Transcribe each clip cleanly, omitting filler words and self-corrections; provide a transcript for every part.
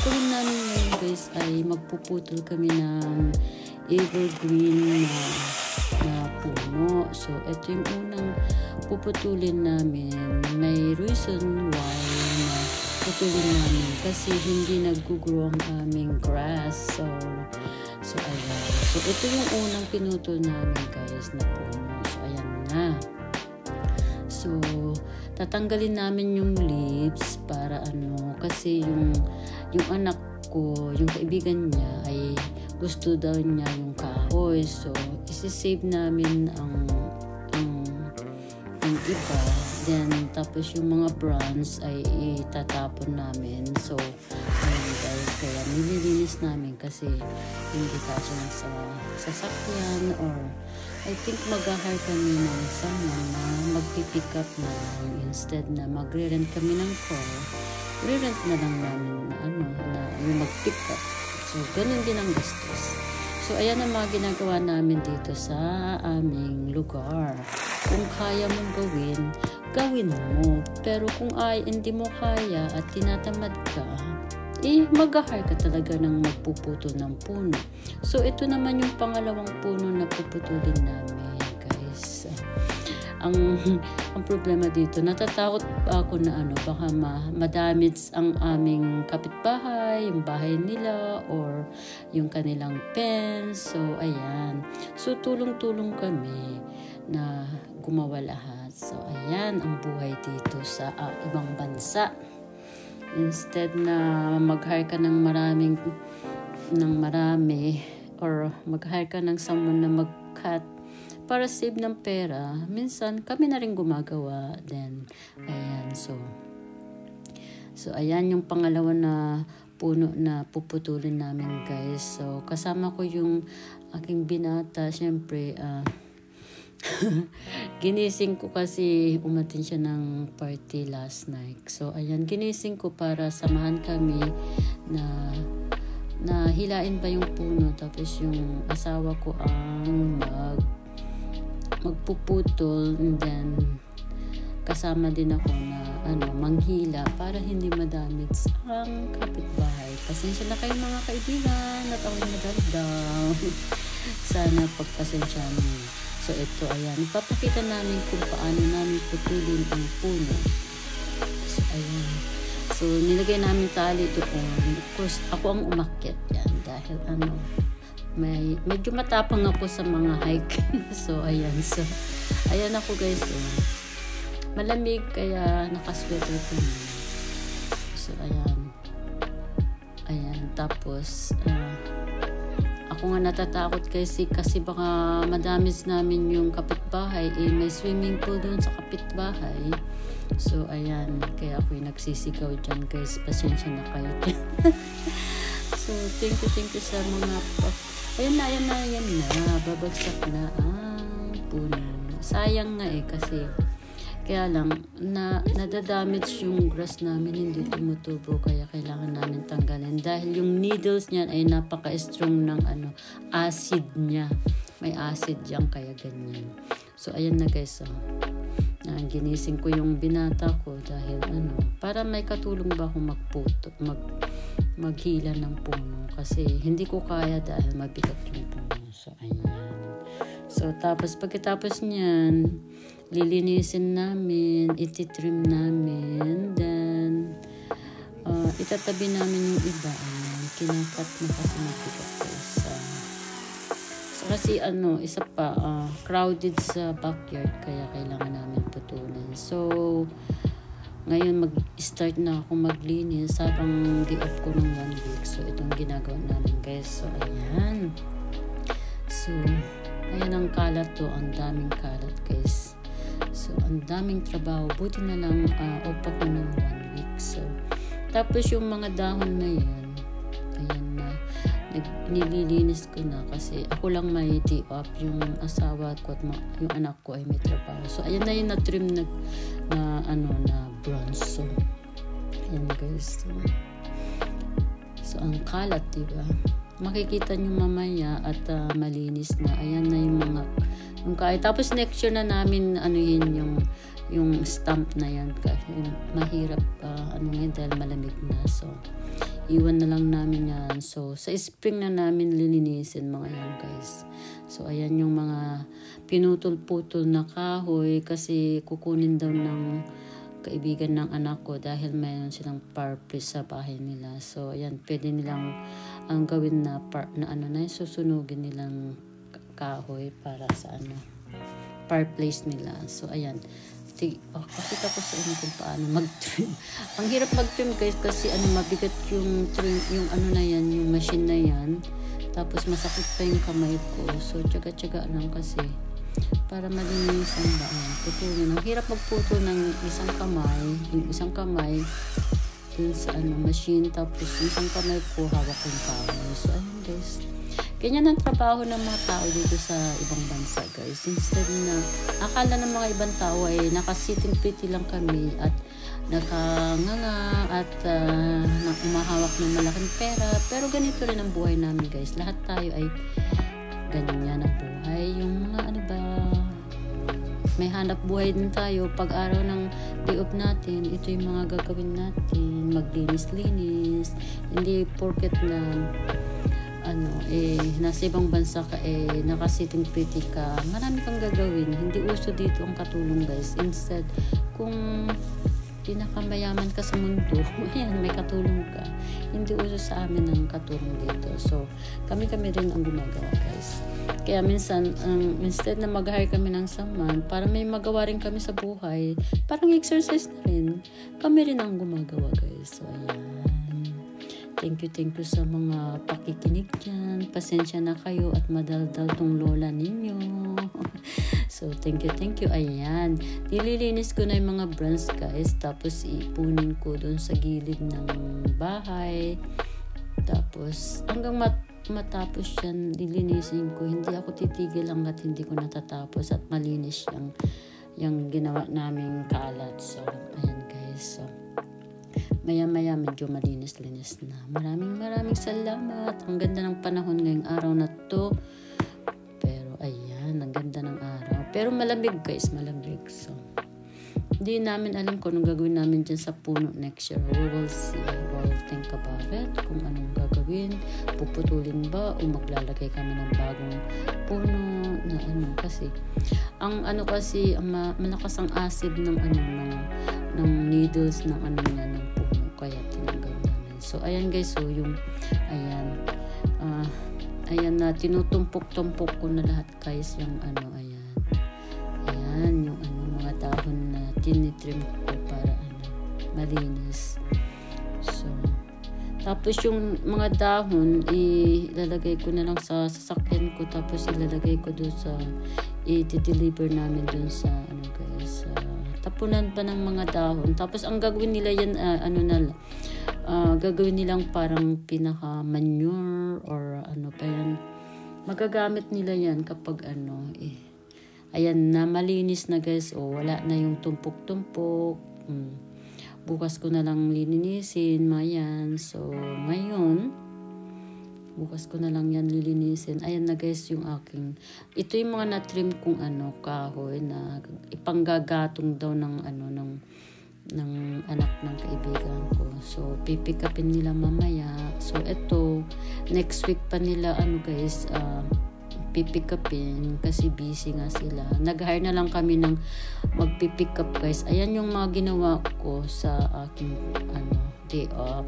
gagawin namin ngayon guys ay magpuputol kami ng evergreen na puno. So, ito yung unang puputulin namin. May reason why na putulin namin kasi hindi nag-grow ang aming grass. So ayan. So, ito yung unang pinutol namin guys na puno. So, ayan na. So, tatanggalin namin yung leaves para kasi yung anak ko, yung kaibigan niya ay gusto daw niya yung kahoy. So, isi-save namin ang iba. Then, tapos yung mga bronze ay itatapon namin. So, ayun guys, kaya nililinis namin kasi hindi kasi sa sasakyan or I think mag-hire kami ng someone na mag-pick up na instead na magre-rent kami ng car, re-rent na lang namin na yung mag-pick up. So, ganun din ang gastos. So, ayan ang mga ginagawa namin dito sa aming lugar. Kung kaya mong gawin mo. Pero kung hindi mo kaya at tinatamad ka, mag-hire ka talaga ng magpuputol ng puno. So, ito naman yung pangalawang puno na puputulin namin, guys. Ang problema dito, natatakot ako na baka madamage ang aming kapitbahay, yung bahay nila, or yung kanilang fence. So, ayan. So, tulong-tulong kami na gumawa lahat. So, ayan ang buhay dito sa ibang bansa. Instead na mag-hire ka ng marami or mag-hire ka ng someone na mag-cut para save ng pera, minsan kami na rin gumagawa. Then, ayan. So ayan yung pangalawa na puno na puputulin namin, guys. So, kasama ko yung aking binata. Siyempre, ginising ko kasi umatin siya ng party last night. So, ayan, ginising ko para samahan kami na hilain pa yung puno. Tapos yung asawa ko ang magpuputol, and then kasama din ako na manghila para hindi madamage ang kapitbahay. Pasensya na kayo mga kaibigan at ako'y nagagdaw. Sana pagpasensya niyo. So, ito, ayan. Ipapakita namin kung paano namin putulin ang puno. So, ayan. So, nilagay namin tali doon. Of course, ako ang umakyat yan dahil medyo matapang ako sa mga hike. So, ayan. So, ayan ako guys. Malamig kaya nakasweater ko na. So, ayan. Ayan. Tapos, ako nga natatakot kasi baka madamis namin yung kapitbahay. May swimming pool doon sa kapitbahay. So, ayan. Kaya ako'y nagsisigaw dyan, guys. Pasensya na kayo dyan. So, thank you sa mga ayan na. Babagsak na ang puno. Sayang nga kasi kaya lang, nadadamage yung grass namin, hindi tumutubo, kaya kailangan namin tanggalin. Dahil yung needles niyan ay napaka-strong ng acid niya. May acid yan, kaya ganyan. So, ayan na guys. Ginising ko yung binata ko dahil para may katulong ba akong maghila ng puno. Kasi hindi ko kaya dahil mabigat yung puno. So, ayan. So, pagkatapos niyan, lilinisin namin, ititrim namin, then itatabi namin yung iba. Kinakat na kasi mabigat guys. So, kasi isa pa, crowded sa backyard, kaya kailangan namin putulin. So, ngayon mag-start na ako maglinis habang di-off ko ng 1 week. So, itong ginagawa namin guys. So, ayan. So, ayan ang kalat to. Ang daming kalat guys. So, ang daming trabaho. Buti na lang off ako ng 1 week. So, tapos yung mga dahon na yan, ayan na. Nililinis ko na kasi ako lang may day off. Yung asawa ko at yung anak ko ay may trabaho. So, ayan na yung na-trim na bronze. So, ayan guys. So, ang kalat, diba? Makikita nyo mamaya at malinis na. Ayan na yung mga kahit. Tapos next year na namin yung stamp na yan kasi mahirap dahil malamig na. So, iwan na lang namin yan. So, sa spring na namin lilinisin mga yan guys. So, ayan yung mga pinutol-putol na kahoy kasi kukunin daw ng kaibigan ng anak ko dahil mayroon silang fireplace sa bahay nila. So, ayan, pwede nilang ang gawin na susunugin nilang kahoy para sa fireplace nila. So, ayan. Pakita ko sa inyo kung paano mag-trim. Ang hirap mag-trim guys kasi mabigat yung trim, yung yung machine na yan. Tapos masakit pa yung kamay ko. So, tsaga-tsaga lang kasi para malinisan ba. Ayan, putulin. Ang hirap magputol ng isang kamay. Yung isang kamay dun sa machine. Tapos yung isang kamay ko hawak yung kamay. So, ayun guys. Ganyan ang trabaho ng mga tao dito sa ibang bansa guys. Instead na akala ng mga ibang tao ay nakasitting pretty lang kami at nakanganga at umahawak ng malaking pera. Pero ganito rin ang buhay namin guys. Lahat tayo ay ganyan ang buhay. Yung mga may hanap buhay din tayo. Pag araw ng day off natin, ito yung mga gagawin natin. Maglinis-linis. Hindi porket na nasa ibang bansa ka nakasitting pretty ka, marami kang gagawin. Hindi uso dito ang katulong guys. Instead, kung pinakamayaman ka sa mundo, ayan, may katulong ka. Hindi uso sa amin ang katulong dito. So, kami rin ang gumagawa guys. Kaya minsan, instead na mag-hire kami ng saman, para may magawa rin kami sa buhay, parang exercise na rin, kami rin ang gumagawa guys. So, ayan. Thank you sa mga pakikinig dyan. Pasensya na kayo at madaldal tong lola ninyo. So, thank you. Ayan. Nililinis ko na yung mga branch guys. Tapos, ipunin ko doon sa gilid ng bahay. Tapos, hanggang matapos yan, nilinisin ko. Hindi ako titigil hanggat hindi ko natatapos at malinis yung ginawa naming kalat. So, ayan guys. So, maya-maya medyo malinis-linis na. Maraming salamat. Ang ganda ng panahon ngayong araw na to. Pero ayan, ang ganda ng araw. Pero malamig guys, malamig. So, hindi namin alam kung anong gagawin namin dyan sa puno next year. We will see. We'll think about it. Kung anong gagawin. Puputulin ba o maglalagay kami ng bagong puno na kasi ang malakas ang acid ng needles ng ng puno. Kaya tinanggal namin. So, ayan guys. So, yung, ayan na, tinutumpok-tumpok ko na lahat guys. Yung ayan. Ayan, yung mga dahon na tinitrim ko para malinis. So, tapos yung mga dahon, ilalagay ko na lang sa sasakyan ko. Tapos, ilalagay ko doon sa, i-deliver namin doon sa, guys, tapunan pa ng mga dahon. Tapos ang gagawin nila yan gagawin nilang parang pinaka manure or pa yan. Magagamit nila yan kapag ayan na malinis na guys. Wala na yung tumpok-tumpok. Bukas ko na lang lilinisin yan. So ngayon bukas ko na lang yan lilinisin. Ayan na guys yung aking. Ito yung mga na-trim kong kahoy na ipanggagatong daw ng ng anak ng kaibigan ko. So pipick upin nila mamaya. So ito next week pa nila guys pipick upin kasi busy nga sila. Nag-hire na lang kami ng magpipick up guys. Ayan yung mga ginawa ko sa aking day off.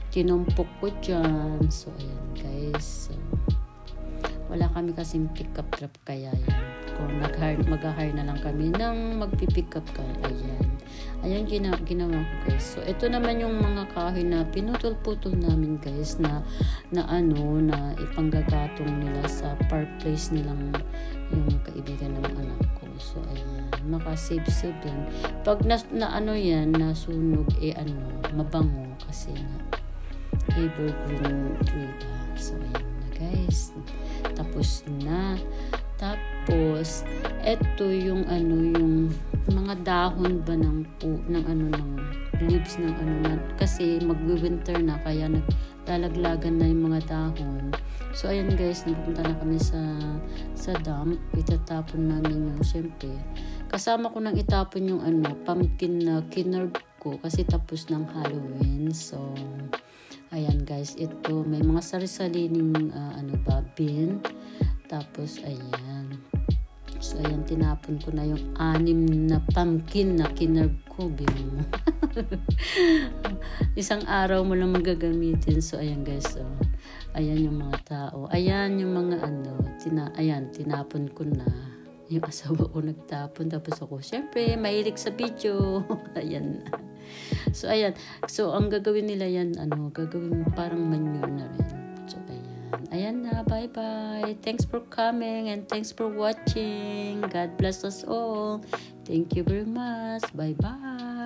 Tinumpok ko dyan. So, ayan guys. So, wala kami kasing pick-up truck kaya yan. Kung mag-hire na lang kami ng magpipick up ka. Ayan. Ayan ginawa ko guys. So, ito naman yung mga kahoy na pinutol-putol namin guys na ipanggagatong nila sa fireplace nilang yung kaibigan ng anak ko. So, ayan. Makasave-save yan. Pag yan, nasunog, mabango kasi evergreen tree ba. So, ayan na guys. Tapos na. Tapos, eto yung yung mga dahon ba ng leaves ng kasi magwi-winter na kaya naglalaglagan na yung mga dahon. So, ayan guys, napunta na kami sa dump. Itatapon namin yung, syempre, kasama ko nang itapon yung pumpkin na kinerb ko kasi tapos ng Halloween. So, Ayan guys, ito may mga sari-sariling bin. Tapos ayan. So ayan, tinapon ko na yung 6 na pumpkin na kinerb ko. Bino mo. Isang araw mo lang magagamitin. So ayan guys, ayan yung mga tao. Ayan yung mga ayan, tinapon ko na. Yung asawa ko nagtapon. Tapos ako, syempre, mahilig sa video. Ayan. So ayan. So ang gagawin nila yan, gagawin parang manure na rin. So ayan. Ayan na, bye-bye. Thanks for coming and thanks for watching. God bless us all. Thank you very much. Bye-bye.